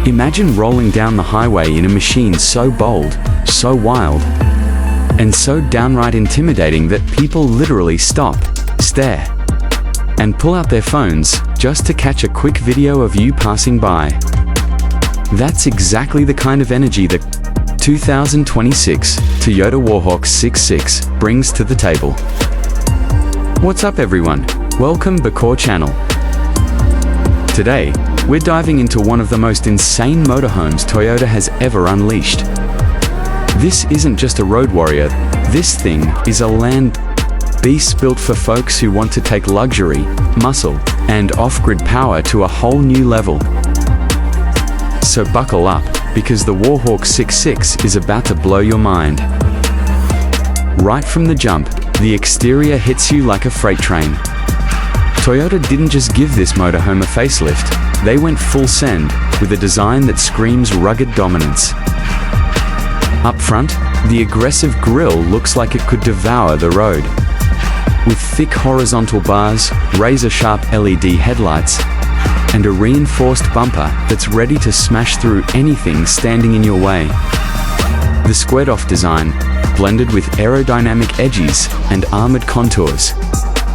Imagine rolling down the highway in a machine so bold, so wild, and so downright intimidating that people literally stop, stare, and pull out their phones just to catch a quick video of you passing by. That's exactly the kind of energy that 2026 Toyota WarHawk 66 brings to the table. What's up everyone? Welcome back to our channel. Today, we're diving into one of the most insane motorhomes Toyota has ever unleashed. This isn't just a road warrior, this thing is a land beast built for folks who want to take luxury, muscle, and off-grid power to a whole new level. So buckle up, because the WarHawk 66 is about to blow your mind. Right from the jump, the exterior hits you like a freight train. Toyota didn't just give this motorhome a facelift, they went full send, with a design that screams rugged dominance. Up front, the aggressive grille looks like it could devour the road. With thick horizontal bars, razor-sharp LED headlights, and a reinforced bumper that's ready to smash through anything standing in your way. The squared-off design, blended with aerodynamic edges and armored contours,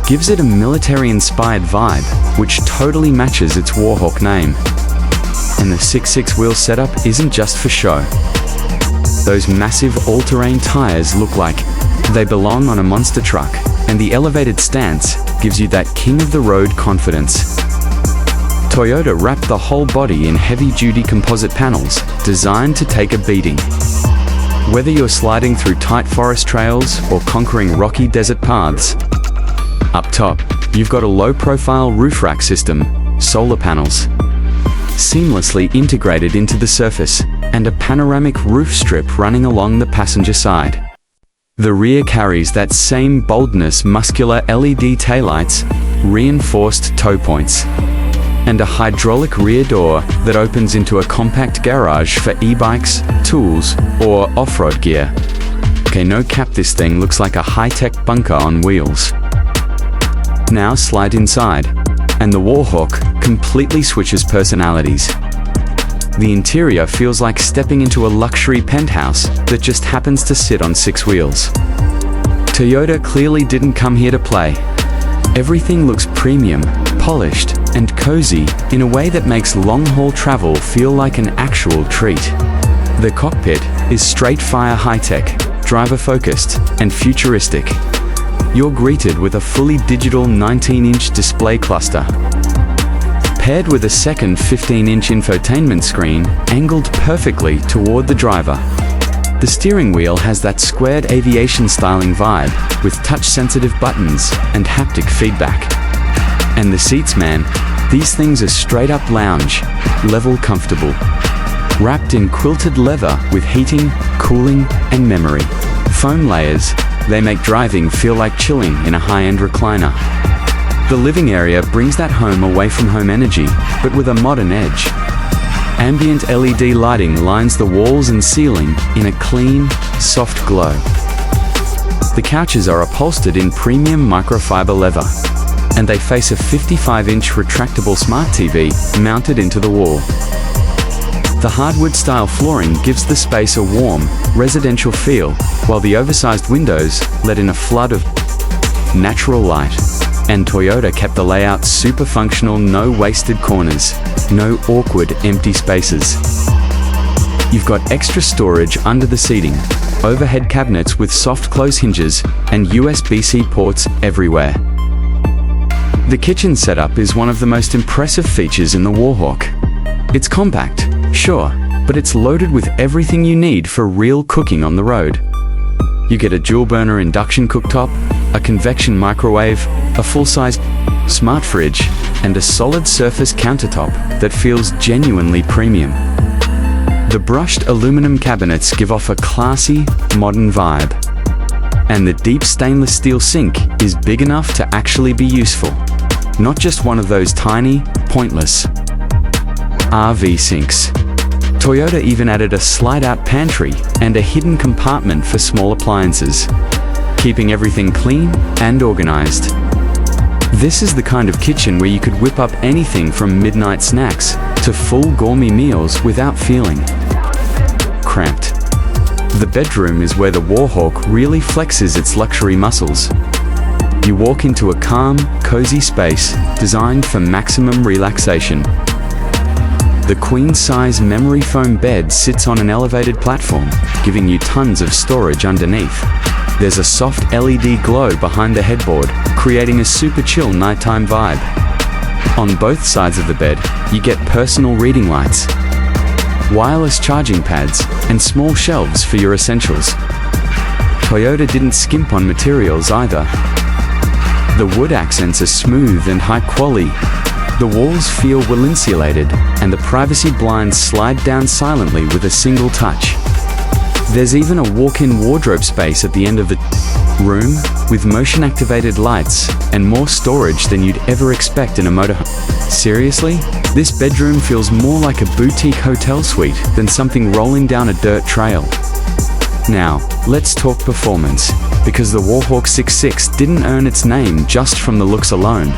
gives it a military-inspired vibe, which totally matches its WarHawk name. And the 6.6 wheel setup isn't just for show. Those massive all-terrain tires look like they belong on a monster truck, and the elevated stance gives you that king-of-the-road confidence. Toyota wrapped the whole body in heavy-duty composite panels, designed to take a beating. Whether you're sliding through tight forest trails or conquering rocky desert paths, up top, you've got a low-profile roof rack system, solar panels, seamlessly integrated into the surface, and a panoramic roof strip running along the passenger side. The rear carries that same boldness, muscular LED taillights, reinforced tow points, and a hydraulic rear door that opens into a compact garage for e-bikes, tools, or off-road gear. Okay, no cap, this thing looks like a high-tech bunker on wheels. Now slide inside, and the WarHawk completely switches personalities. The interior feels like stepping into a luxury penthouse that just happens to sit on 6 wheels. Toyota clearly didn't come here to play. Everything looks premium, polished, and cozy in a way that makes long-haul travel feel like an actual treat. The cockpit is straight-fire high-tech, driver-focused, and futuristic. You're greeted with a fully digital 19-inch display cluster, paired with a second 15-inch infotainment screen angled perfectly toward the driver. The steering wheel has that squared aviation styling vibe, with touch-sensitive buttons and haptic feedback. And the seats, man, these things are straight-up lounge, level comfortable. Wrapped in quilted leather with heating, cooling, and memory foam layers, they make driving feel like chilling in a high-end recliner. The living area brings that home-away-from-home energy, but with a modern edge. Ambient LED lighting lines the walls and ceiling in a clean, soft glow. The couches are upholstered in premium microfiber leather, and they face a 55-inch retractable smart TV mounted into the wall. The hardwood-style flooring gives the space a warm, residential feel, while the oversized windows let in a flood of natural light. And Toyota kept the layout super functional, no wasted corners, no awkward empty spaces. You've got extra storage under the seating, overhead cabinets with soft close hinges, and USB-C ports everywhere. The kitchen setup is one of the most impressive features in the WarHawk. It's compact, sure, but it's loaded with everything you need for real cooking on the road. You get a dual-burner induction cooktop, a convection microwave, a full-size smart fridge, and a solid surface countertop that feels genuinely premium. The brushed aluminum cabinets give off a classy, modern vibe. And the deep stainless steel sink is big enough to actually be useful. Not just one of those tiny, pointless RV sinks. Toyota even added a slide-out pantry and a hidden compartment for small appliances, keeping everything clean and organized. This is the kind of kitchen where you could whip up anything from midnight snacks to full gourmet meals without feeling cramped. The bedroom is where the WarHawk really flexes its luxury muscles. You walk into a calm, cozy space designed for maximum relaxation. The queen-size memory foam bed sits on an elevated platform, giving you tons of storage underneath. There's a soft LED glow behind the headboard, creating a super chill nighttime vibe. On both sides of the bed, you get personal reading lights, wireless charging pads, and small shelves for your essentials. Toyota didn't skimp on materials either. The wood accents are smooth and high quality. The walls feel well insulated, and the privacy blinds slide down silently with a single touch. There's even a walk-in wardrobe space at the end of the room, with motion-activated lights and more storage than you'd ever expect in a motorhome. Seriously? This bedroom feels more like a boutique hotel suite than something rolling down a dirt trail. Now, let's talk performance, because the WarHawk 6.6 didn't earn its name just from the looks alone.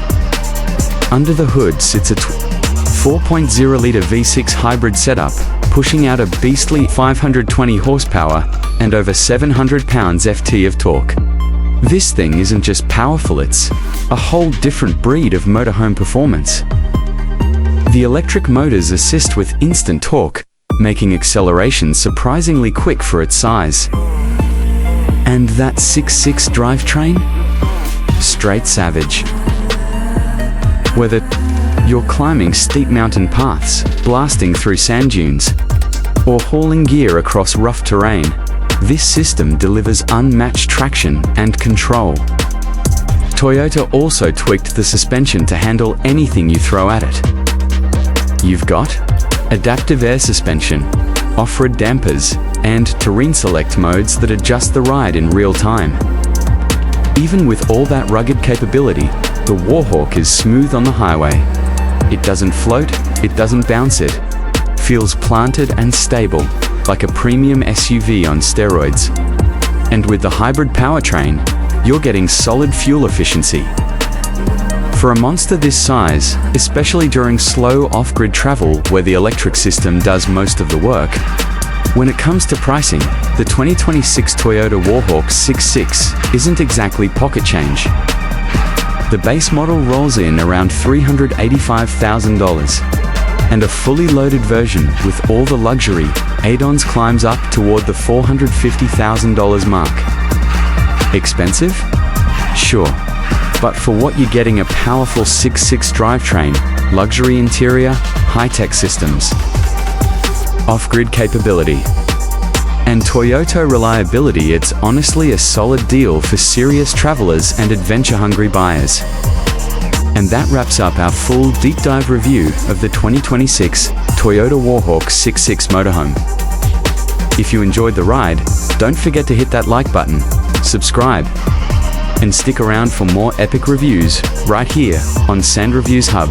Under the hood sits a 4.0-liter V6 hybrid setup, pushing out a beastly 520 horsepower and over 700 pounds FT of torque. This thing isn't just powerful, it's a whole different breed of motorhome performance. The electric motors assist with instant torque, making acceleration surprisingly quick for its size. And that 6.6 drivetrain? Straight savage. Whether you're climbing steep mountain paths, blasting through sand dunes, or hauling gear across rough terrain, this system delivers unmatched traction and control. Toyota also tweaked the suspension to handle anything you throw at it. You've got adaptive air suspension, off-road dampers, and terrain select modes that adjust the ride in real time. Even with all that rugged capability, the WarHawk is smooth on the highway. It doesn't float, it doesn't bounce, it feels planted and stable, like a premium SUV on steroids. And with the hybrid powertrain, you're getting solid fuel efficiency. For a monster this size, especially during slow off-grid travel where the electric system does most of the work, when it comes to pricing, the 2026 Toyota WarHawk 6.6 isn't exactly pocket change. The base model rolls in around $385,000, and a fully loaded version with all the luxury add-ons climbs up toward the $450,000 mark. Expensive? Sure. But for what you're getting, a powerful 6.6 drivetrain, luxury interior, high-tech systems, off-grid capability, and Toyota reliability, it's honestly a solid deal for serious travelers and adventure-hungry buyers. And that wraps up our full deep dive review of the 2026 Toyota WarHawk 6.6 motorhome. If you enjoyed the ride, don't forget to hit that like button, subscribe, and stick around for more epic reviews right here on Sand Reviews Hub.